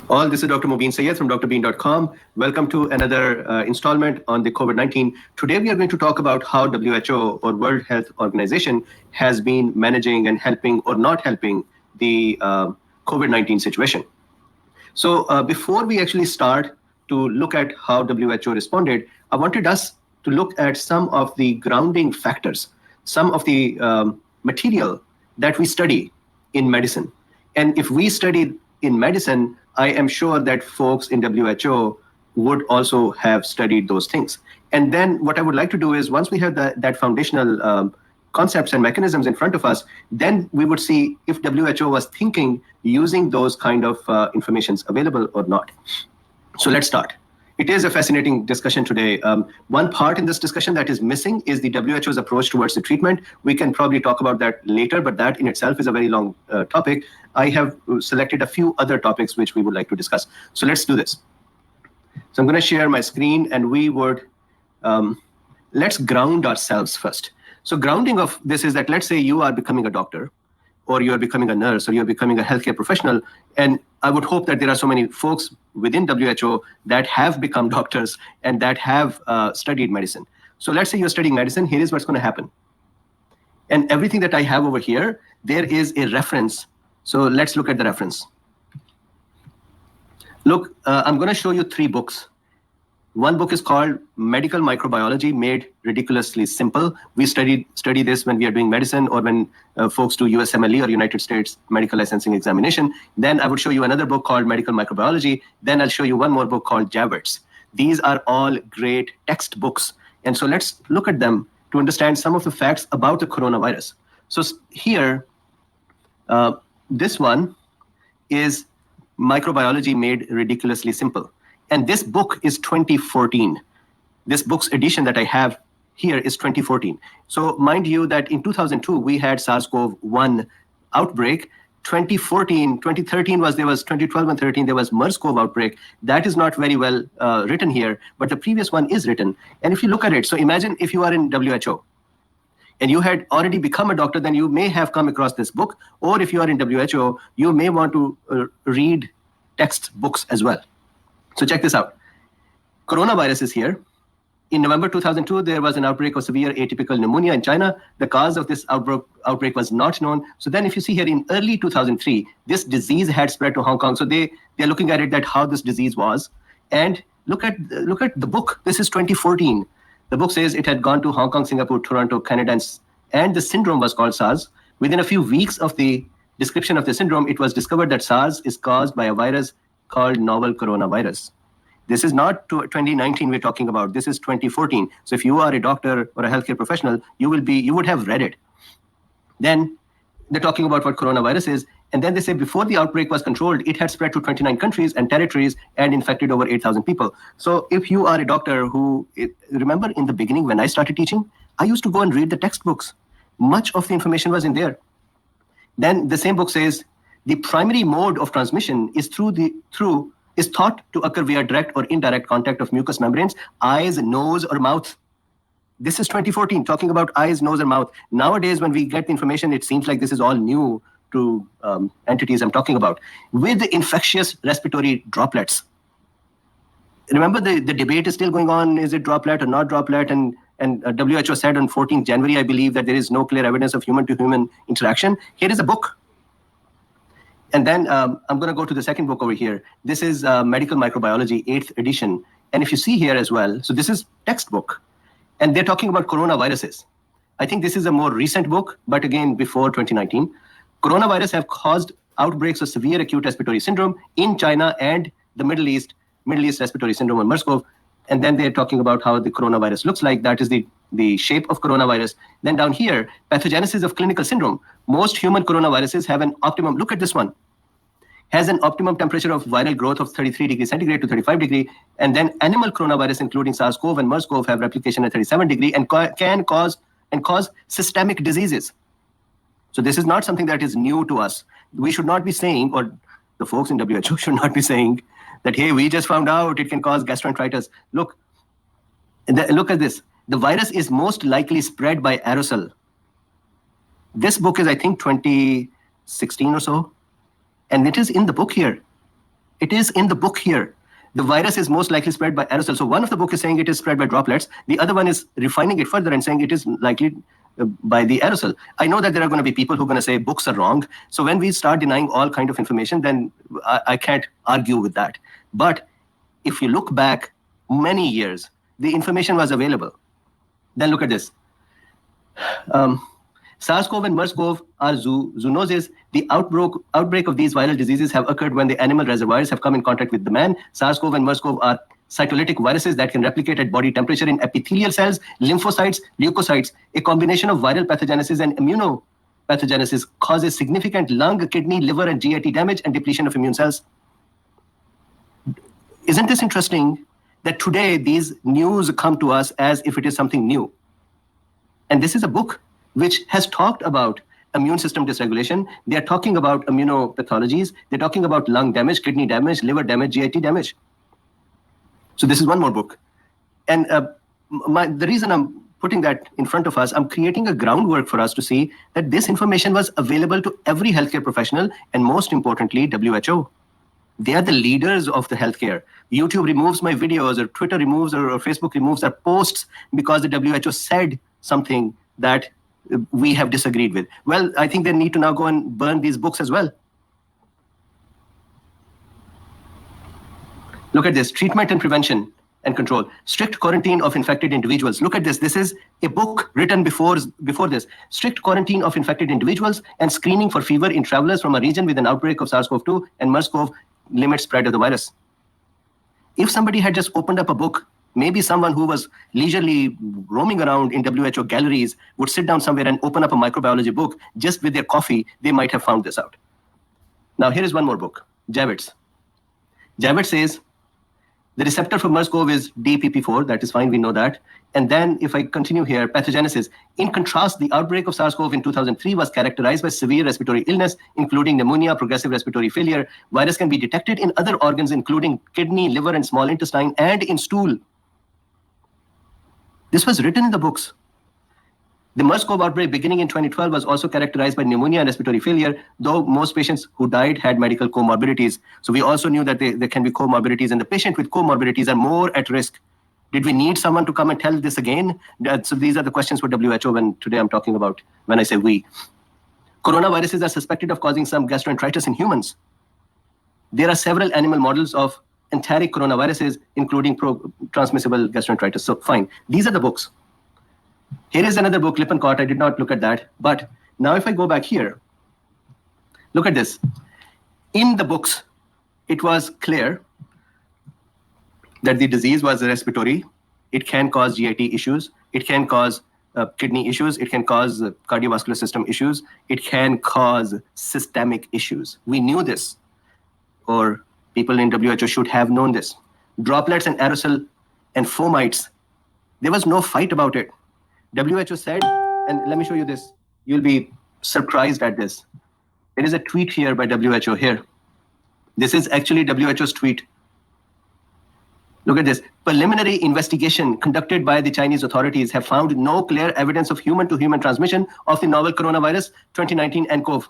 All, this is Dr. Mubin Sayed from drbean.com. Welcome to another installment on the COVID-19. Today we are going to talk about how WHO or World Health Organization has been managing and helping or not helping the COVID-19 situation. So before we actually start to look at how WHO responded, I wanted us to look at some of the grounding factors, some of the material that we study in medicine. And if we studied in medicine, I am sure that folks in WHO would also have studied those things. And then what I would like to do is once we have that foundational concepts and mechanisms in front of us, then we would see if WHO was thinking using those kind of informations available or not. So let's start. It is a fascinating discussion today. One part in this discussion that is missing is the WHO's approach towards the treatment. We can probably talk about that later, but that in itself is a very long topic. I have selected a few other topics which we would like to discuss. So let's do this. So I'm going to share my screen and we would, let's ground ourselves first. So grounding of this is that let's say you are becoming a doctor or you're becoming a nurse or you're becoming a healthcare professional. And I would hope that there are so many folks within WHO that have become doctors and that have studied medicine. So let's say you're studying medicine, here is what's going to happen. And everything that I have over here, there is a reference. So let's look at the reference. Look, I'm going to show you 3 books. One book is called Medical Microbiology Made Ridiculously Simple. We study this when we are doing medicine or when folks do USMLE or United States Medical Licensing Examination. Then I would show you another book called Medical Microbiology. Then I'll show you one more book called JAWERTS. These are all great textbooks. And so let's look at them to understand some of the facts about the coronavirus. So here, this one is Microbiology Made Ridiculously Simple. And this book is 2014. This book's edition that I have here is 2014. So mind you that in 2002, we had SARS-CoV-1 outbreak. 2013 there was 2012 and 13, there was MERS-CoV outbreak. That is not very well written here, but the previous one is written. And if you look at it, so imagine if you are in WHO and you had already become a doctor, then you may have come across this book. Or if you are in WHO, you may want to read textbooks as well. So check this out. Coronavirus is here. In November 2002, there was an outbreak of severe atypical pneumonia in China. The cause of this outbreak was not known. So then if you see here in early 2003, this disease had spread to Hong Kong. So they're looking at it that how this disease was. And look at the book. This is 2014. The book says it had gone to Hong Kong, Singapore, Toronto, Canada, and the syndrome was called SARS. Within a few weeks of the description of the syndrome, it was discovered that SARS is caused by a virus called novel coronavirus. This is not 2019 we're talking about. This is 2014. So if you are a doctor or a healthcare professional, you would have read it. Then they're talking about what coronavirus is. And then they say before the outbreak was controlled, it had spread to 29 countries and territories and infected over 8,000 people. So if you are a doctor remember in the beginning when I started teaching, I used to go and read the textbooks. Much of the information was in there. Then the same book says, the primary mode of transmission is is thought to occur via direct or indirect contact of mucous membranes, eyes, nose, or mouth. This is 2014, talking about eyes, nose, or mouth. Nowadays, when we get the information, it seems like this is all new to entities I'm talking about. With the infectious respiratory droplets. Remember, the debate is still going on, is it droplet or not droplet? And WHO said on 14th January, I believe, that there is no clear evidence of human-to-human interaction. Here is a book. And then I'm going to go to the second book over here. This is Medical Microbiology, 8th edition. And if you see here as well, so this is textbook. And they're talking about coronaviruses. I think this is a more recent book, but again, before 2019. Coronavirus have caused outbreaks of severe acute respiratory syndrome in China and the Middle East respiratory syndrome or MERS-CoV. And then they're talking about how the coronavirus looks like. That is the shape of coronavirus. Then down here, pathogenesis of clinical syndrome. Most human coronaviruses have an optimum, look at this one, has an optimum temperature of viral growth of 33 degrees centigrade to 35 degree. And then animal coronavirus, including SARS-CoV and MERS-CoV, have replication at 37 degree and can cause systemic diseases. So this is not something that is new to us. We should not be saying, or the folks in WHO should not be saying that, hey, we just found out it can cause gastroenteritis. Look at this. The virus is most likely spread by aerosol. This book is, I think, 2016 or so. And it is in the book here. It is in the book here. The virus is most likely spread by aerosol. So one of the book is saying it is spread by droplets. The other one is refining it further and saying it is likely by the aerosol. I know that there are going to be people who are going to say books are wrong. So when we start denying all kind of information, then I can't argue with that. But if you look back many years, the information was available. Then look at this. SARS-CoV and MERS-CoV are zoonoses. The outbreak of these viral diseases have occurred when the animal reservoirs have come in contact with the man. SARS-CoV and MERS-CoV are cytolytic viruses that can replicate at body temperature in epithelial cells, lymphocytes, leukocytes. A combination of viral pathogenesis and immunopathogenesis causes significant lung, kidney, liver, and GIT damage and depletion of immune cells. Isn't this interesting that today these news come to us as if it is something new? And this is a book which has talked about immune system dysregulation. They are talking about immunopathologies. They're talking about lung damage, kidney damage, liver damage, GIT damage. So this is one more book. And the reason I'm putting that in front of us, I'm creating a groundwork for us to see that this information was available to every healthcare professional, and most importantly, WHO. They are the leaders of the healthcare. YouTube removes my videos, or Twitter removes, or Facebook removes our posts because the WHO said something that we have disagreed with. Well, I think they need to now go and burn these books as well. Look at this, treatment and prevention and control. Strict quarantine of infected individuals. Look at this. This is a book written before this. Strict quarantine of infected individuals and screening for fever in travelers from a region with an outbreak of SARS-CoV-2 and MERS-CoV limits spread of the virus. If somebody had just opened up a book, maybe someone who was leisurely roaming around in WHO galleries would sit down somewhere and open up a microbiology book just with their coffee, they might have found this out. Now, here is one more book, Javits. Javits says, the receptor for MERS-CoV is DPP4, that is fine, we know that. And then if I continue here, pathogenesis. In contrast, the outbreak of SARS-CoV in 2003 was characterized by severe respiratory illness, including pneumonia, progressive respiratory failure. Virus can be detected in other organs, including kidney, liver, and small intestine, and in stool. This was written in the books. The MERS-CoV outbreak beginning in 2012 was also characterized by pneumonia and respiratory failure, though most patients who died had medical comorbidities. So we also knew that there can be comorbidities, and the patient with comorbidities are more at risk. Did we need someone to come and tell this again? So these are the questions for WHO when today I'm talking about when I say we. Coronaviruses are suspected of causing some gastroenteritis in humans. There are several animal models of enteric coronaviruses, including transmissible gastroenteritis. So fine, these are the books. Here is another book, Lippincott. I did not look at that. But now if I go back here, look at this. In the books, it was clear that the disease was respiratory. It can cause GIT issues. It can cause kidney issues. It can cause cardiovascular system issues. It can cause systemic issues. We knew this, or people in WHO should have known this. Droplets and aerosol and fomites, there was no fight about it. WHO said, and let me show you this. You'll be surprised at this. There is a tweet here by WHO here. This is actually WHO's tweet. Look at this. Preliminary investigation conducted by the Chinese authorities have found no clear evidence of human-to-human transmission of the novel coronavirus 2019 nCoV.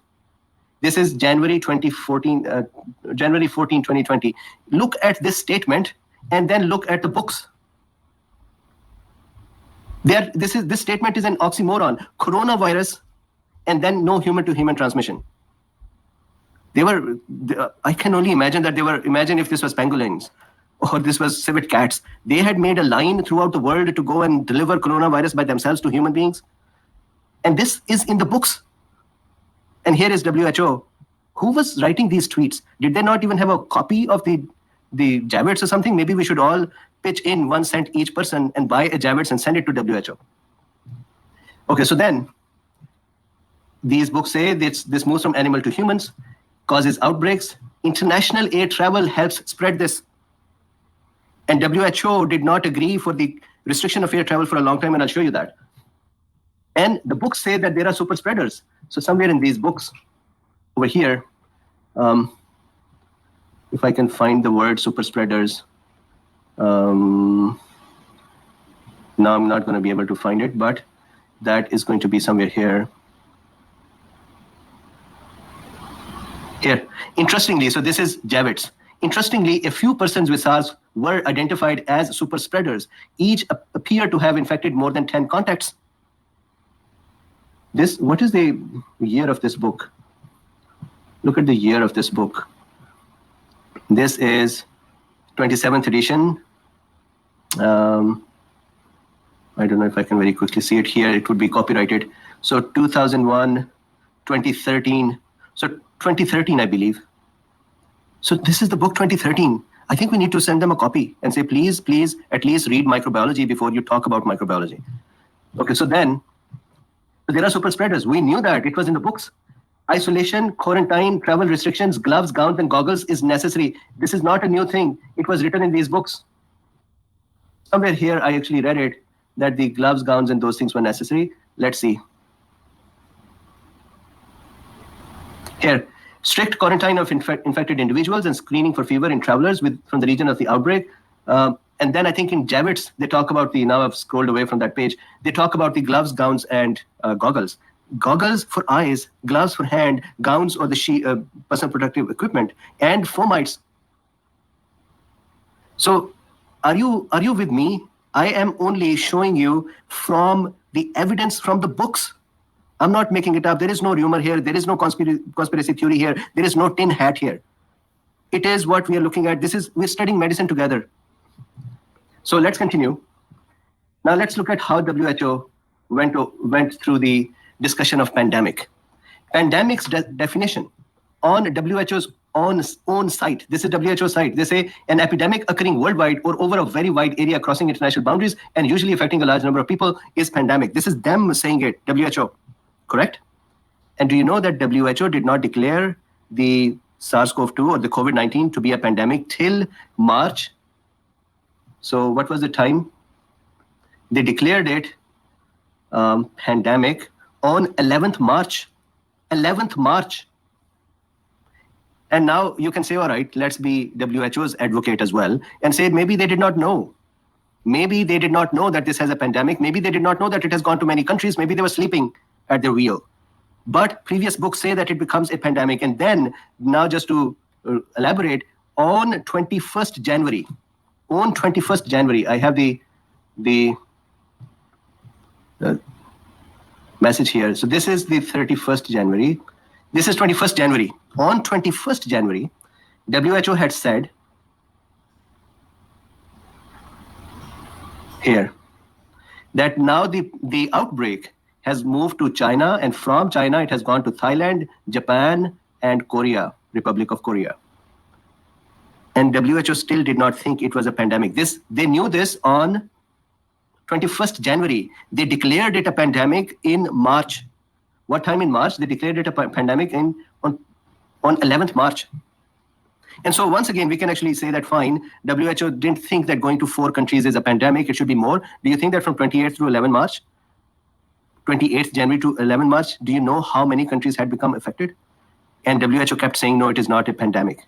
This is January 14, 2020. Look at this statement and then look at the books. This statement is an oxymoron. Coronavirus and then no human-to-human transmission. I can only imagine that imagine if this was pangolins or this was civet cats. They had made a line throughout the world to go and deliver coronavirus by themselves to human beings. And this is in the books. And here is WHO. Who was writing these tweets? Did they not even have a copy of the Javits or something? Maybe we should all pitch in 1 cent each person and buy a Javits and send it to WHO. Okay, so then these books say this moves from animal to humans, causes outbreaks. International air travel helps spread this. And WHO did not agree for the restriction of air travel for a long time, and I'll show you that. And the books say that there are super spreaders. So somewhere in these books, over here, if I can find the word super spreaders, now I'm not going to be able to find it, but that is going to be somewhere here. Here, interestingly, so this is Javits. Interestingly, a few persons with SARS were identified as super spreaders. Each appear to have infected more than 10 contacts. What is the year of this book? Look at the year of this book. This is 27th edition. I don't know if I can very quickly see it here. It would be copyrighted. So 2001, 2013. So 2013, I believe. So this is the book 2013. I think we need to send them a copy and say, please, at least read microbiology before you talk about microbiology. Okay, so then there are super spreaders. We knew that. It was in the books. Isolation, quarantine, travel restrictions, gloves, gowns, and goggles is necessary. This is not a new thing. It was written in these books. Somewhere here, I actually read it, that the gloves, gowns, and those things were necessary. Let's see. Here, strict quarantine of infected individuals and screening for fever in travelers from the region of the outbreak. And then I think in Javits, they talk about now I've scrolled away from that page, they talk about the gloves, gowns, and goggles. Goggles for eyes, gloves for hand, gowns or the personal protective equipment, and fomites. So are you with me? I am only showing you from the evidence from the books. I'm not making it up. There is no rumor here. There is no conspiracy theory here. There is no tin hat here. It is what we are looking at. We're studying medicine together. So let's continue. Now let's look at how WHO went through the discussion of pandemic. Pandemic's definition on WHO's own site. This is WHO site. They say an epidemic occurring worldwide or over a very wide area crossing international boundaries and usually affecting a large number of people is pandemic. This is them saying it, WHO, correct? And do you know that WHO did not declare the SARS-CoV-2 or the COVID-19 to be a pandemic till March? So what was the time? They declared it pandemic on 11th March. 11th March. And now you can say, all right, let's be WHO's advocate as well and say maybe they did not know. Maybe they did not know that this has a pandemic. Maybe they did not know that it has gone to many countries. Maybe they were sleeping at their wheel. But previous books say that it becomes a pandemic. And then now just to elaborate, on 21st January, I have the message here. So this is the 31st January. This is 21st January. On 21st January, WHO had said here that now the outbreak has moved to China, and from China it has gone to Thailand, Japan, and Korea, Republic of Korea. And WHO still did not think it was a pandemic. They knew this on 21st January. They declared it a pandemic in March. What time in March? They declared it a pandemic on 11th March. And so once again, we can actually say that fine, WHO didn't think that going to 4 countries is a pandemic. It should be more. Do you think that from 28th to 11 March, 28th January to 11 March, do you know how many countries had become affected? And WHO kept saying, no, it is not a pandemic.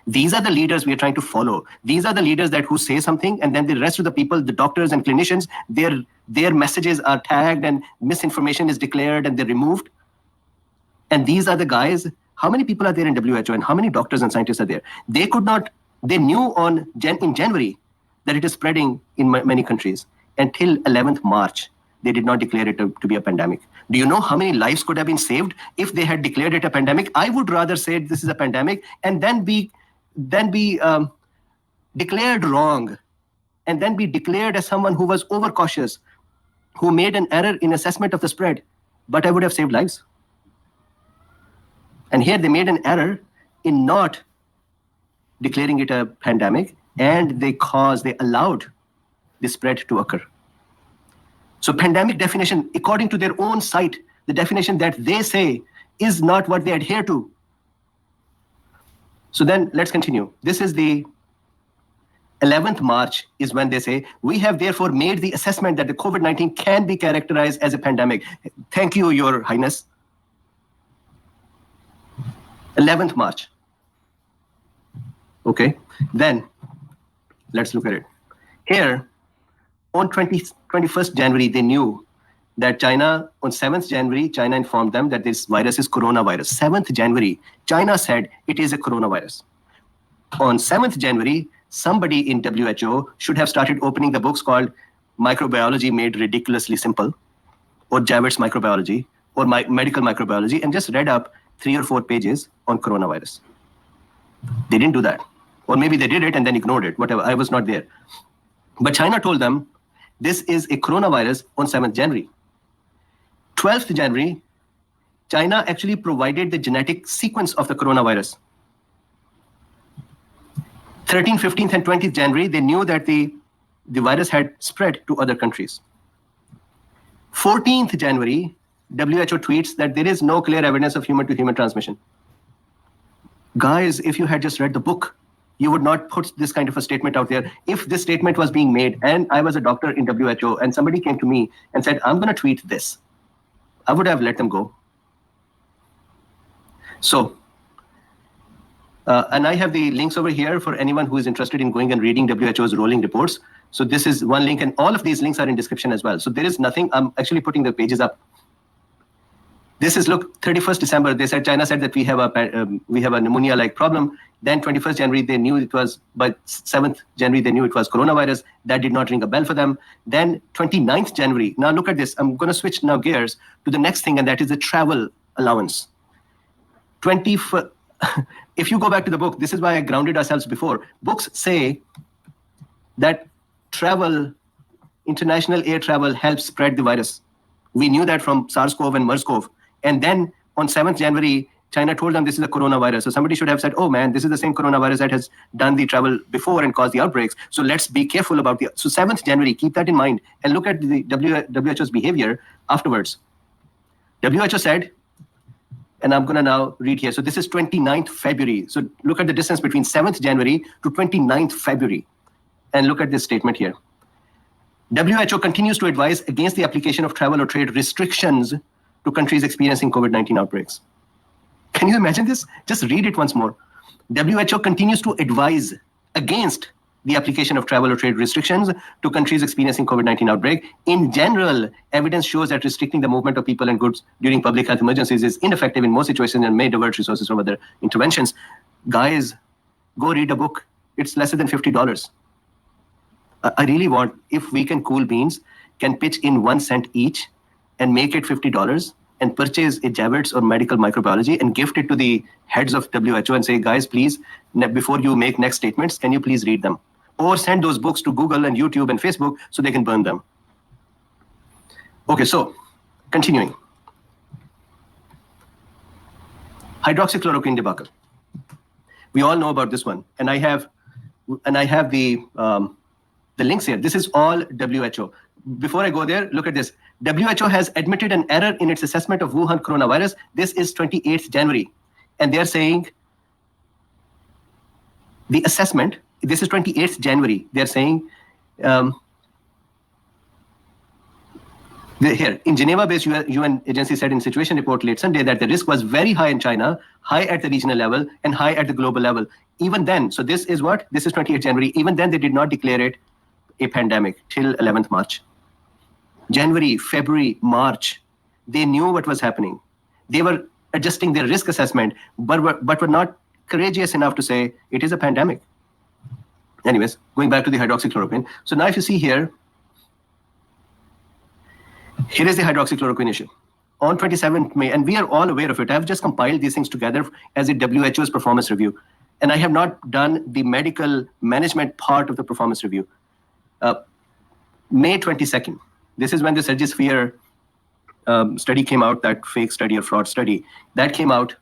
These are the leaders we are trying to follow. These are the leaders who say something, and then the rest of the people, the doctors and clinicians, their messages are tagged and misinformation is declared and they're removed. And these are the guys. How many people are there in WHO and how many doctors and scientists are there? They knew in January that it is spreading in many countries. Until 11th March, they did not declare it to be a pandemic. Do you know how many lives could have been saved if they had declared it a pandemic? I would rather say this is a pandemic and then be declared wrong, and then be declared as someone who was overcautious, who made an error in assessment of the spread, but I would have saved lives. And here they made an error in not declaring it a pandemic, and they allowed the spread to occur. So pandemic definition, according to their own site, the definition that they say is not what they adhere to. So then let's continue. This is the 11th March is when they say, we have therefore made the assessment that the COVID-19 can be characterized as a pandemic. Thank you, Your Highness. 11th March. Okay, then let's look at it. Here, on 21st January, they knew that China, on 7th January, China informed them that this virus is coronavirus. 7th January, China said it is a coronavirus. On 7th January, somebody in WHO should have started opening the books called Microbiology Made Ridiculously Simple, or Javet's Microbiology, or Medical Microbiology, and just read up 3 or 4 pages on coronavirus. They didn't do that. Or maybe they did it and then ignored it, whatever. I was not there. But China told them, this is a coronavirus on 7th January. 12th January, China actually provided the genetic sequence of the coronavirus. 13th, 15th, and 20th January, they knew that the virus had spread to other countries. 14th January, WHO tweets that there is no clear evidence of human-to-human transmission. Guys, if you had just read the book, you would not put this kind of a statement out there. If this statement was being made, and I was a doctor in WHO, and somebody came to me and said, I'm going to tweet this, I would have let them go. So, and I have the links over here for anyone who is interested in going and reading WHO's rolling reports. So this is one link, and all of these links are in description as well. So there is nothing, I'm actually putting the pages up. This is, look, 31st December, they said, China said that we have a pneumonia-like problem. Then 21st January, they knew it was, by 7th January, they knew it was coronavirus. That did not ring a bell for them. Then 29th January, now look at this. I'm going to switch now gears to the next thing, and that is the travel allowance. If you go back to the book, this is why I grounded ourselves before. Books say that travel, international air travel, helps spread the virus. We knew that from SARS-CoV and MERS-CoV. And then on 7th January, China told them this is a coronavirus. So somebody should have said, oh man, this is the same coronavirus that has done the travel before and caused the outbreaks. So let's be careful about the, so 7th January, keep that in mind and look at the WHO's behavior afterwards. WHO said, and I'm going to now read here. So this is 29th February. So look at the distance between 7th January to 29th February. And look at this statement here. WHO continues to advise against the application of travel or trade restrictions to countries experiencing COVID-19 outbreaks. Can you imagine this? Just read it once more. WHO continues to advise against the application of travel or trade restrictions to countries experiencing COVID-19 outbreak. In general, evidence shows that restricting the movement of people and goods during public health emergencies is ineffective in most situations and may divert resources from other interventions. Guys, go read a book. It's less than $50. I really want, if we can cool beans, can pitch in 1 cent each and make it $50 and purchase a Javet's or Medical Microbiology and gift it to the heads of WHO and say, guys, please, before you make next statements, can you please read them? Or send those books to Google and YouTube and Facebook so they can burn them. Okay, so continuing. Hydroxychloroquine debacle. We all know about this one. And I have the links here. This is all WHO. Before I go there, look at this. WHO has admitted an error in its assessment of Wuhan coronavirus. This is 28th January. And they're saying the assessment, this is 28th January. They're saying, here, in Geneva-based UN agency said in Situation Report late Sunday that the risk was very high in China, high at the regional level, and high at the global level. Even then, so this is what? This is 28th January. Even then, they did not declare it a pandemic till 11th March. January, February, March, they knew what was happening. They were adjusting their risk assessment, but were not courageous enough to say it is a pandemic. Anyways, going back to the hydroxychloroquine. So now if you see here, here is the hydroxychloroquine issue. On 27th May, and we are all aware of it. I've just compiled these things together as a WHO's performance review. And I have not done the medical management part of the performance review. May 22nd, this is when the Surgisphere study came out, that fake study or fraud study. That came out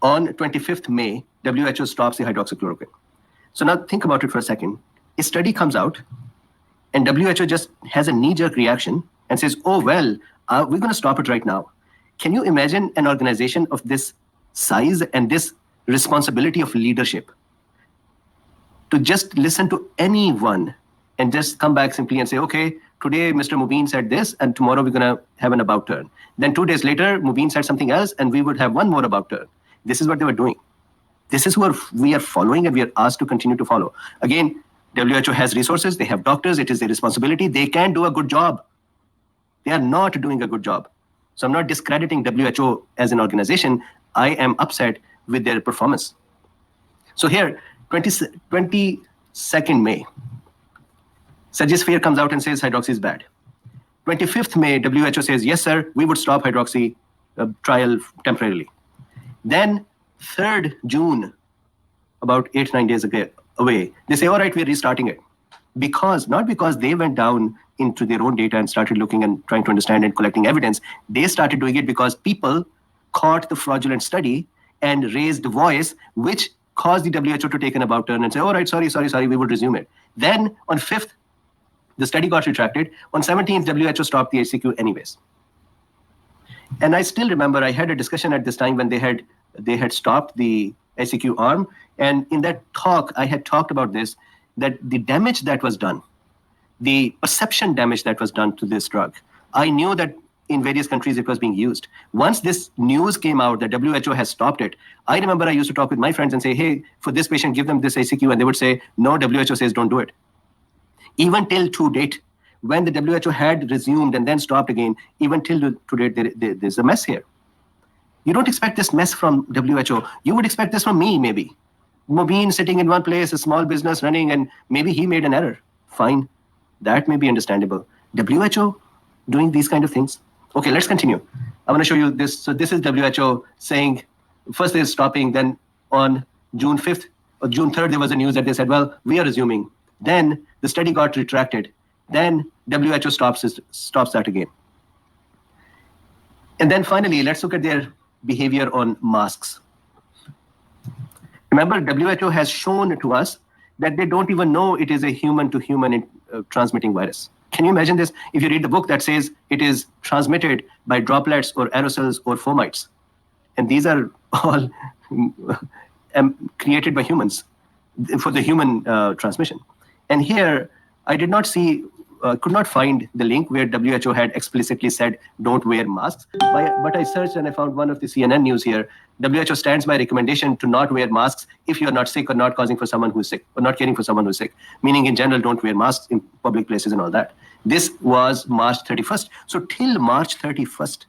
on 25th May, WHO stops the hydroxychloroquine. So now think about it for a second. A study comes out and WHO just has a knee-jerk reaction and says, oh, well, we're going to stop it right now. Can you imagine an organization of this size and this responsibility of leadership to just listen to anyone and just come back simply and say, okay, today Mr. Mubin said this, and tomorrow we're going to have an about turn. Then 2 days later, Mubin said something else, and we would have one more about turn. This is what they were doing. This is what we are following, and we are asked to continue to follow. Again, WHO has resources. They have doctors. It is their responsibility. They can do a good job. They are not doing a good job. So I'm not discrediting WHO as an organization. I am upset with their performance. So here, 22nd May, Sagisphere comes out and says hydroxy is bad. 25th May, WHO says, yes, sir, we would stop hydroxy trial temporarily. Then 3rd June, about 8-9 days away, they say, all right, we're restarting it. Not because they went down into their own data and started looking and trying to understand and collecting evidence. They started doing it because people caught the fraudulent study and raised the voice, which caused the WHO to take an about turn and say, all right, sorry, we would resume it. Then on 5th, the study got retracted. On 17th, WHO stopped the HCQ anyways. And I still remember I had a discussion at this time when they had stopped the HCQ arm. And in that talk, I had talked about this, that the damage that was done, the perception damage that was done to this drug, I knew that in various countries it was being used. Once this news came out that WHO has stopped it, I remember I used to talk with my friends and say, hey, for this patient, give them this HCQ. And they would say, no, WHO says don't do it. Even till to date, when the WHO had resumed and then stopped again, even till to date, there's a mess here. You don't expect this mess from WHO. You would expect this from me, maybe. Mobeen sitting in one place, a small business running, and maybe he made an error. Fine. That may be understandable. WHO doing these kind of things. Okay, let's continue. I want to show you this. So this is WHO saying, first they're stopping, then on June 5th or June 3rd, there was a news that they said, well, we are resuming. Then the study got retracted. Then WHO stops that again. And then finally, let's look at their behavior on masks. Remember, WHO has shown to us that they don't even know it is a human-to-human transmitting virus. Can you imagine this? If you read the book that says it is transmitted by droplets or aerosols or fomites, and these are all created by humans for the human transmission. And here, I did not see, could not find the link where WHO had explicitly said, don't wear masks. But I searched and I found one of the CNN news here. WHO stands by recommendation to not wear masks if you're not sick or not causing for someone who's sick or not caring for someone who's sick. Meaning in general, don't wear masks in public places and all that. This was March 31st. So till March 31st,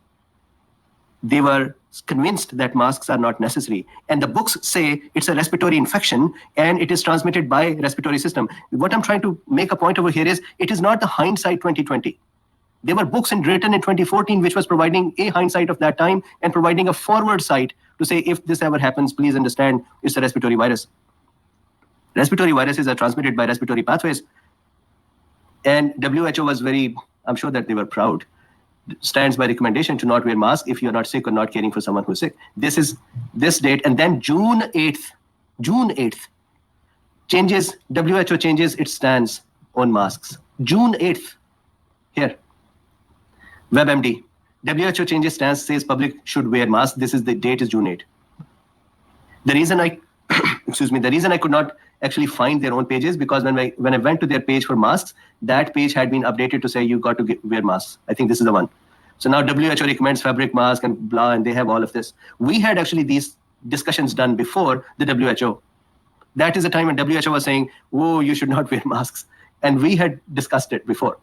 they were convinced that masks are not necessary. And the books say it's a respiratory infection and it is transmitted by respiratory system. What I'm trying to make a point over here is it is not the hindsight 2020. There were books written in 2014 which was providing a hindsight of that time and providing a forward sight to say if this ever happens, please understand it's a respiratory virus. Respiratory viruses are transmitted by respiratory pathways. And WHO was I'm sure that they were proud, stands by recommendation to not wear masks if you're not sick or not caring for someone who's sick. This is this date. And then June 8th, WHO changes its stance on masks. June 8th, here, WebMD. WHO changes stance, says public should wear masks. This is the date is June 8th. The reason I could not actually find their own pages because when I went to their page for masks, that page had been updated to say you got to wear masks. I think this is the one. So now WHO recommends fabric mask and blah, and they have all of this. We had actually these discussions done before the WHO. That is the time when WHO was saying, oh, you should not wear masks. And we had discussed it before.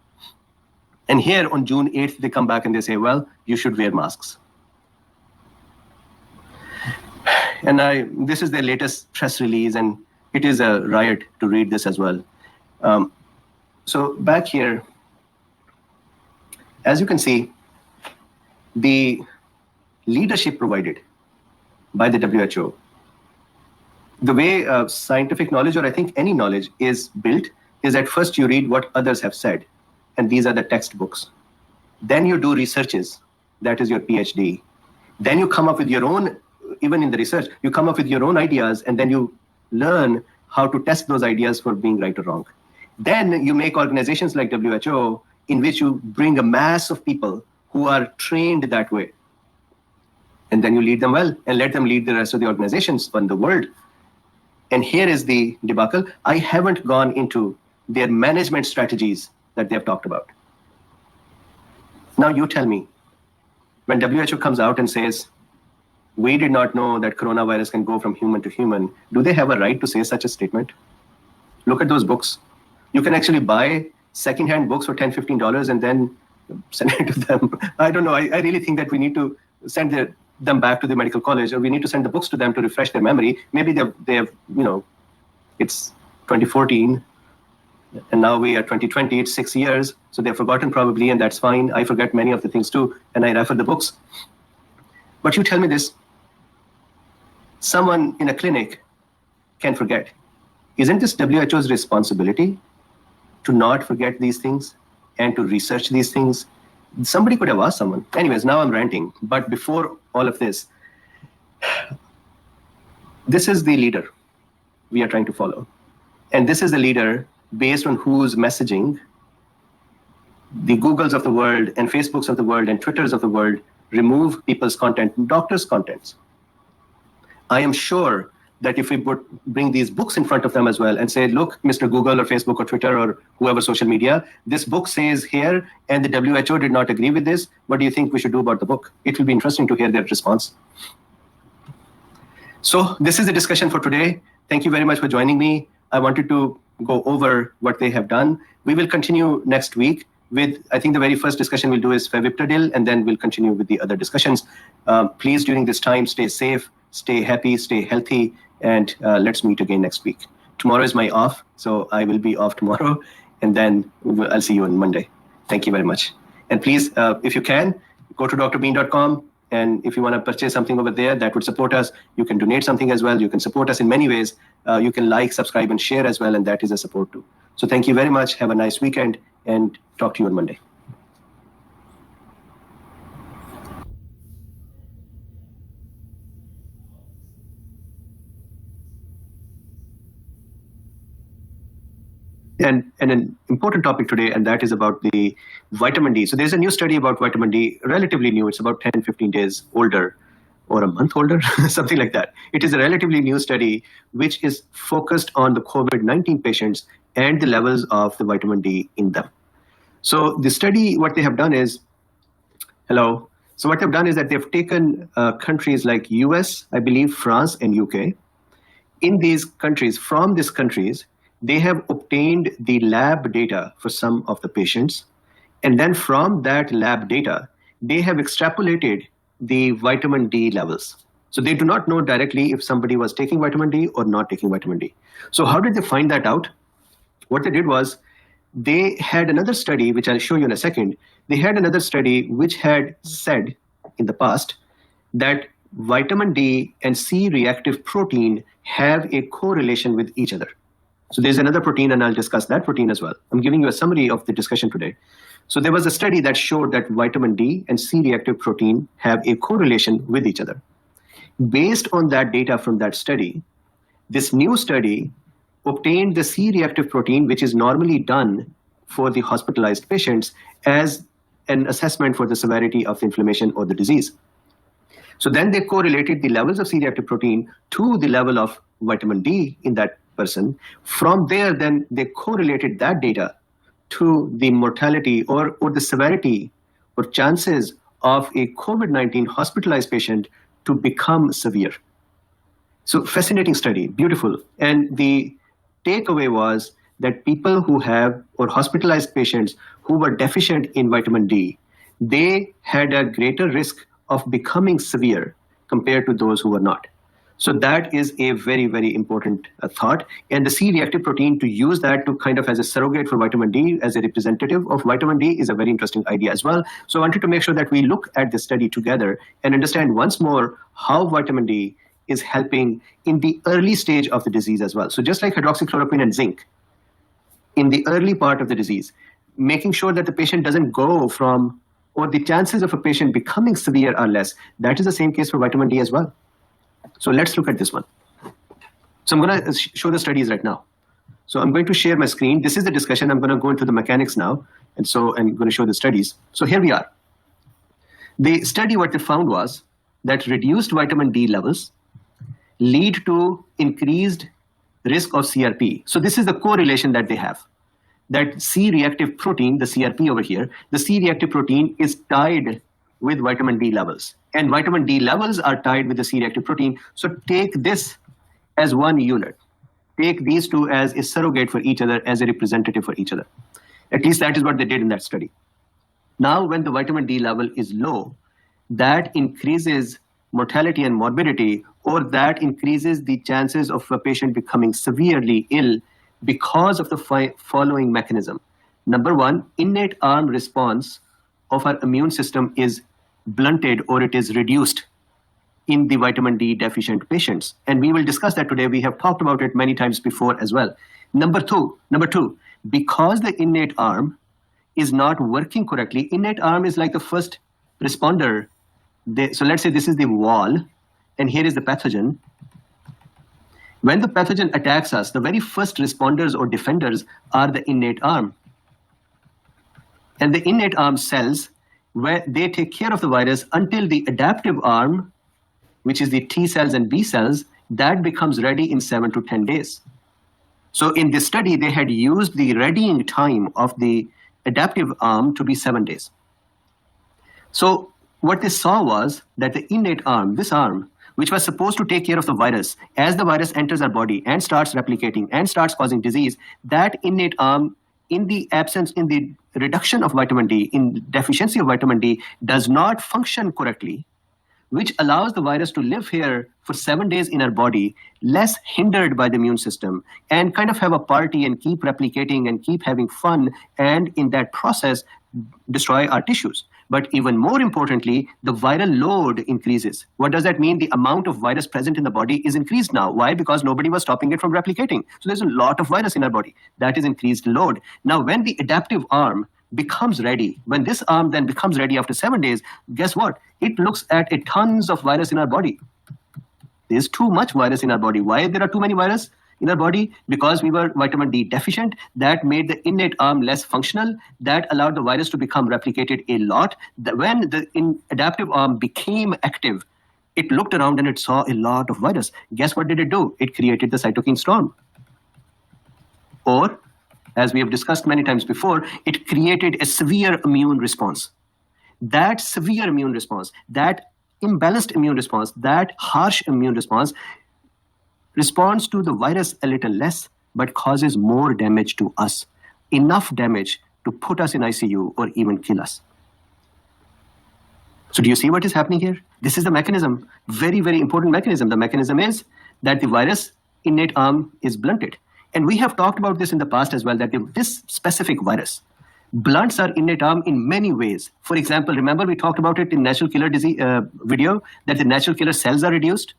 And here on June 8th, they come back and they say, well, you should wear masks. And this is their latest press release, and it is a riot to read this as well. So back here, as you can see, the leadership provided by the WHO, the way scientific knowledge, or I think any knowledge is built, is at first you read what others have said, and these are the textbooks. Then you do researches, that is your PhD. Then you come up with your own, even in the research, you come up with your own ideas, and then you learn how to test those ideas for being right or wrong. Then you make organizations like WHO in which you bring a mass of people who are trained that way. And then you lead them well and let them lead the rest of the organizations in the world. And here is the debacle. I haven't gone into their management strategies that they have talked about. Now you tell me, when WHO comes out and says, we did not know that coronavirus can go from human to human, do they have a right to say such a statement? Look at those books. You can actually buy secondhand books for $10, $15 and then send it to them. I don't know. I really think that we need to send them back to the medical college, or we need to send the books to them to refresh their memory. Maybe they have, it's 2014, and now we are 2020, it's 6 years, so they've forgotten probably, and that's fine. I forget many of the things too, and I refer the books. But you tell me this, someone in a clinic can forget. Isn't this WHO's responsibility to not forget these things and to research these things? Somebody could have asked someone. Anyways, now I'm ranting. But before all of this, this is the leader we are trying to follow. And this is the leader based on whose messaging the Googles of the world and Facebooks of the world and Twitters of the world remove people's content, doctors' contents. I am sure that if we bring these books in front of them as well and say, look, Mr. Google or Facebook or Twitter or whoever social media, this book says here, and the WHO did not agree with this. What do you think we should do about the book? It will be interesting to hear their response. So this is the discussion for today. Thank you very much for joining me. I wanted to go over what they have done. We will continue next week with, I think the very first discussion we'll do is Favipiravir, and then we'll continue with the other discussions. Please, during this time, stay safe, stay happy, stay healthy, and let's meet again next week. Tomorrow is my off, so I will be off tomorrow, and then I'll see you on Monday. Thank you very much. And please, if you can, go to drbean.com, and if you want to purchase something over there that would support us, you can donate something as well. You can support us in many ways. You can like, subscribe, and share as well, and that is a support too. So thank you very much. Have a nice weekend, and talk to you on Monday. And an important topic today, and that is about the vitamin D. So there's a new study about vitamin D, relatively new. It's about 10, 15 days older, or a month older, something like that. It is a relatively new study which is focused on the COVID-19 patients and the levels of the vitamin D in them. So the study, what they have done is, So what they've done is that they've taken countries like US, I believe, France, and UK. In these countries, from these countries, they have obtained the lab data for some of the patients. And then from that lab data, they have extrapolated the vitamin D levels. So they do not know directly if somebody was taking vitamin D or not taking vitamin D. So how did they find that out? What they did was they had another study, which I'll show you in a second. They had another study which had said in the past that vitamin D and C-reactive protein have a correlation with each other. So there's another protein, and I'll discuss that protein as well. I'm giving you a summary of the discussion today. So there was a study that showed that vitamin D and C-reactive protein have a correlation with each other. Based on that data from that study, this new study obtained the C-reactive protein, which is normally done for the hospitalized patients as an assessment for the severity of the inflammation or the disease. So then they correlated the levels of C-reactive protein to the level of vitamin D in that person. From there, then they correlated that data to the mortality or the severity or chances of a COVID-19 hospitalized patient to become severe. So fascinating study, beautiful. And the takeaway was that people who have, or hospitalized patients who were deficient in vitamin D, they had a greater risk of becoming severe compared to those who were not. So that is a very, very important thought. And the C-reactive protein, to use that to kind of as a surrogate for vitamin D, as a representative of vitamin D, is a very interesting idea as well. So I wanted to make sure that we look at the study together and understand once more how vitamin D is helping in the early stage of the disease as well. So just like hydroxychloroquine and zinc, in the early part of the disease, making sure that the patient doesn't go from, or the chances of a patient becoming severe are less. That is the same case for vitamin D as well. So let's look at this one. So I'm going to show the studies right now. So I'm going to share my screen. This is the discussion. I'm going to go into the mechanics now. And so I'm going to show the studies. So here we are. The study, what they found was that reduced vitamin D levels lead to increased risk of CRP. So this is the correlation that they have. That C-reactive protein, the CRP over here, the C-reactive protein is tied with vitamin D levels. And vitamin D levels are tied with the C-reactive protein. So take this as one unit. Take these two as a surrogate for each other, as a representative for each other. At least that is what they did in that study. Now, when the vitamin D level is low, that increases mortality and morbidity, or that increases the chances of a patient becoming severely ill because of the following mechanism. Number one, innate arm response of our immune system is blunted or it is reduced in the vitamin D deficient patients. And we will discuss that today. We have talked about it many times before as well. Number two, because the innate arm is not working correctly, innate arm is like the first responder. So let's say this is the wall, and here is the pathogen. When the pathogen attacks us, the very first responders or defenders are the innate arm. And the innate arm cells, where they take care of the virus until the adaptive arm, which is the T cells and B cells, that becomes ready in 7 to 10 days. So in this study, they had used the readying time of the adaptive arm to be 7 days. So what they saw was that the innate arm, this arm, which was supposed to take care of the virus, as the virus enters our body and starts replicating and starts causing disease, that innate arm, in the reduction of vitamin D, in deficiency of vitamin D, does not function correctly, which allows the virus to live here for 7 days in our body, less hindered by the immune system, and kind of have a party and keep replicating and keep having fun, and in that process, destroy our tissues. But even more importantly, the viral load increases. What does that mean? The amount of virus present in the body is increased now. Why? Because nobody was stopping it from replicating. So there's a lot of virus in our body. That is increased load. Now, when the adaptive arm becomes ready, when this arm then becomes ready after 7 days, guess what? It looks at tons of virus in our body. There's too much virus in our body. Why there are too many virus in our body? Because we were vitamin D deficient. That made the innate arm less functional. That allowed the virus to become replicated a lot. When the adaptive arm became active, it looked around and it saw a lot of virus. Guess what did it do? It created the cytokine storm. Or, as we have discussed many times before, it created a severe immune response. That severe immune response, that imbalanced immune response, that harsh immune response responds to the virus a little less, but causes more damage to us. Enough damage to put us in ICU or even kill us. So do you see what is happening here? This is the mechanism, very, very important mechanism. The mechanism is that the virus innate arm is blunted. And we have talked about this in the past as well, that this specific virus blunts our innate arm in many ways. For example, remember we talked about it in natural killer disease video, that the natural killer cells are reduced.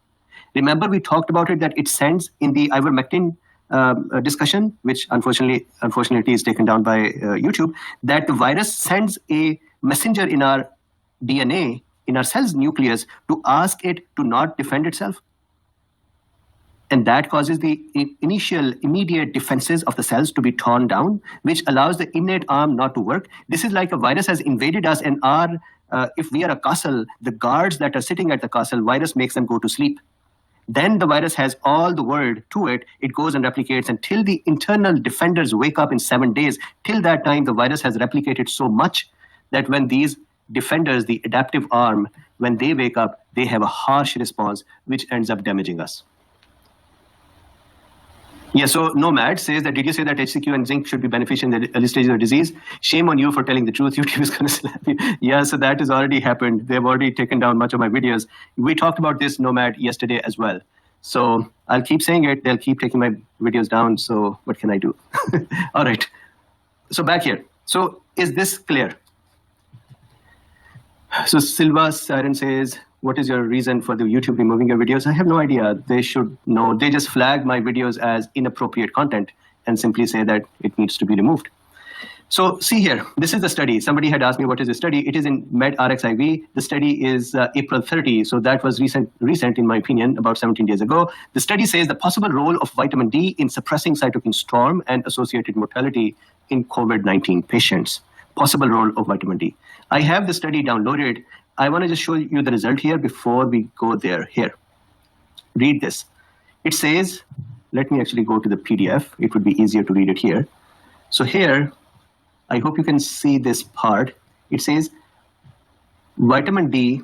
Remember we talked about it, that it sends in the ivermectin discussion, which unfortunately is taken down by YouTube, that the virus sends a messenger in our DNA, in our cell's nucleus, to ask it to not defend itself. And that causes the immediate defenses of the cells to be torn down, which allows the innate arm not to work. This is like a virus has invaded us, and if we are a castle, the guards that are sitting at the castle, virus makes them go to sleep. Then the virus has all the world to it. It goes and replicates until the internal defenders wake up in 7 days. Till that time, the virus has replicated so much that when these defenders, the adaptive arm, when they wake up, they have a harsh response, which ends up damaging us. Yeah, so Nomad says that, did you say that HCQ and zinc should be beneficial in the early stages of the disease? Shame on you for telling the truth. YouTube is going to slap you. Yeah, so that has already happened. They've already taken down much of my videos. We talked about this, Nomad, yesterday as well. So I'll keep saying it. They'll keep taking my videos down. So what can I do? All right. So back here. So is this clear? So Silva Siren says, what is your reason for the YouTube removing your videos? I have no idea. They should know. They just flag my videos as inappropriate content and simply say that it needs to be removed. So see here, this is the study. Somebody had asked me what is the study. It is in MedRxiv. The study is April 30. So that was recent in my opinion, about 17 days ago. The study says the possible role of vitamin D in suppressing cytokine storm and associated mortality in COVID-19 patients. Possible role of vitamin D. I have the study downloaded. I want to just show you the result here before we go there. Here, read this. It says, let me actually go to the PDF. It would be easier to read it here. So here, I hope you can see this part. It says, vitamin D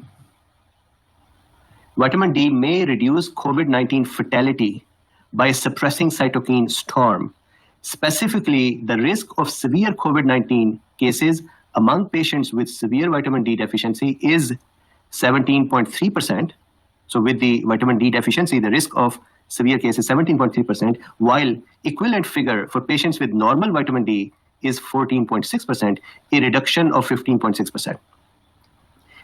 may reduce COVID-19 fatality by suppressing cytokine storm. Specifically, the risk of severe COVID-19 cases among patients with severe vitamin D deficiency is 17.3%, So with the vitamin D deficiency, the risk of severe case is 17.3%, while equivalent figure for patients with normal vitamin D is 14.6%, a reduction of 15.6%.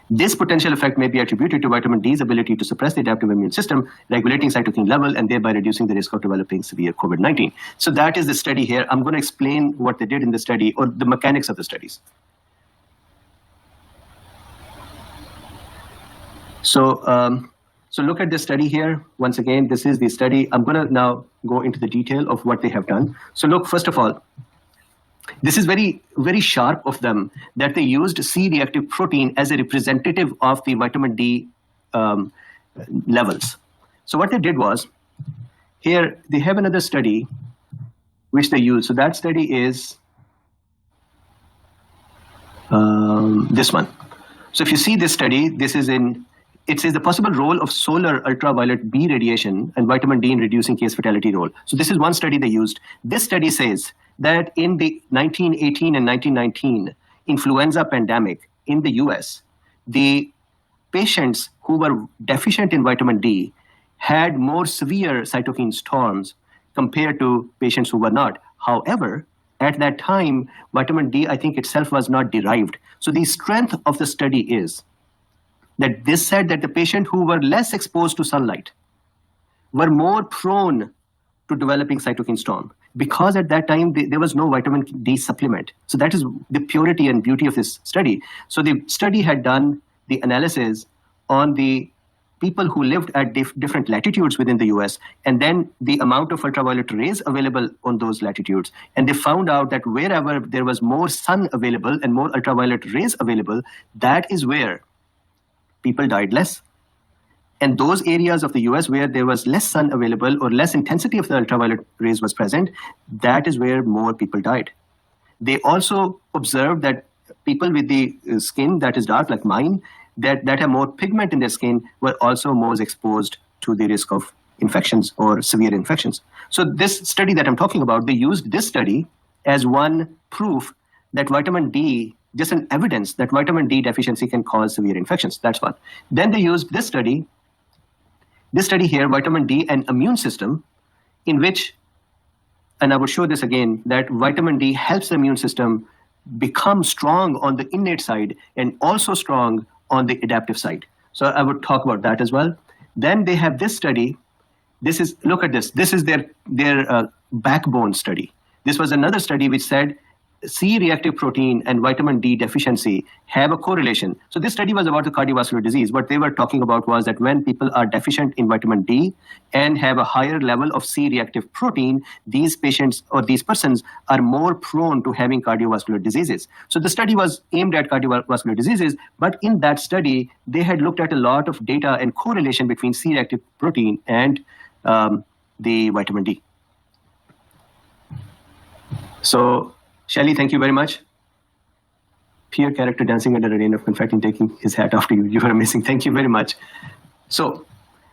This potential effect may be attributed to vitamin D's ability to suppress the adaptive immune system, regulating cytokine level, and thereby reducing the risk of developing severe COVID-19. So that is the study here. I'm going to explain what they did in the study, or the mechanics of the studies. So look at this study here. Once again, this is the study. I'm going to now go into the detail of what they have done. So look, first of all, this is very, very sharp of them that they used C-reactive protein as a representative of the vitamin D levels. So what they did was, here they have another study which they use. So that study is this one. So if you see this study, it says the possible role of solar ultraviolet B radiation and vitamin D in reducing case fatality role. So this is one study they used. This study says that in the 1918 and 1919 influenza pandemic in the US, the patients who were deficient in vitamin D had more severe cytokine storms compared to patients who were not. However, at that time, vitamin D, I think itself was not derived. So the strength of the study is that this said that the patient who were less exposed to sunlight were more prone to developing cytokine storm, because at that time there was no vitamin D supplement. So that is the purity and beauty of this study. So the study had done the analysis on the people who lived at different latitudes within the US, and then the amount of ultraviolet rays available on those latitudes. And they found out that wherever there was more sun available and more ultraviolet rays available, that is where people died less. And those areas of the US where there was less sun available or less intensity of the ultraviolet rays was present, that is where more people died. They also observed that people with the skin that is dark, like mine, that have more pigment in their skin, were also more exposed to the risk of infections or severe infections. So this study that I'm talking about, they used this study as one proof that vitamin D, just an evidence that vitamin D deficiency can cause severe infections. That's one. Then they used this study here, vitamin D and immune system, in which, and I will show this again, that vitamin D helps the immune system become strong on the innate side and also strong on the adaptive side. So I would talk about that as well. Then they have this study. Look at this. This is their backbone study. This was another study which said C-reactive protein and vitamin D deficiency have a correlation. So this study was about the cardiovascular disease. What they were talking about was that when people are deficient in vitamin D and have a higher level of C-reactive protein, these patients or these persons are more prone to having cardiovascular diseases. So the study was aimed at cardiovascular diseases, but in that study, they had looked at a lot of data and correlation between C-reactive protein and the vitamin D. So Shelly, thank you very much. Peer character dancing under a rain of confetti, taking his hat after you. You are amazing. Thank you very much. So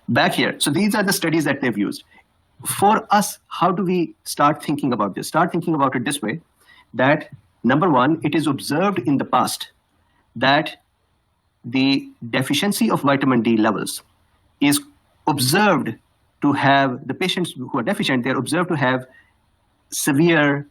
back here. So these are the studies that they've used. For us, how do we start thinking about this? Start thinking about it this way, that number one, it is observed in the past that the deficiency of vitamin D levels is observed to have, the patients who are deficient, they're observed to have severe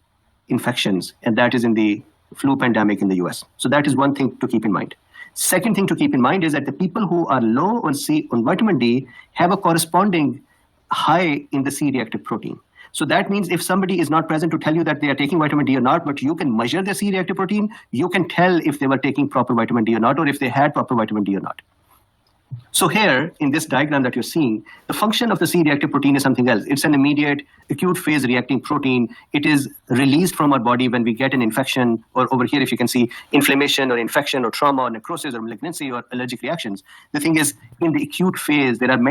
infections, and that is in the flu pandemic in the US. So that is one thing to keep in mind. Second thing to keep in mind is that the people who are low on vitamin D have a corresponding high in the C-reactive protein. So that means if somebody is not present to tell you that they are taking vitamin D or not, but you can measure the C-reactive protein, you can tell if they were taking proper vitamin D or not, or if they had proper vitamin D or not. So here, in this diagram that you're seeing, the function of the C-reactive protein is something else. It's an immediate acute phase reacting protein. It is released from our body when we get an infection, or over here, if you can see, inflammation or infection or trauma or necrosis or malignancy or allergic reactions. The thing is, in the acute phase, there are many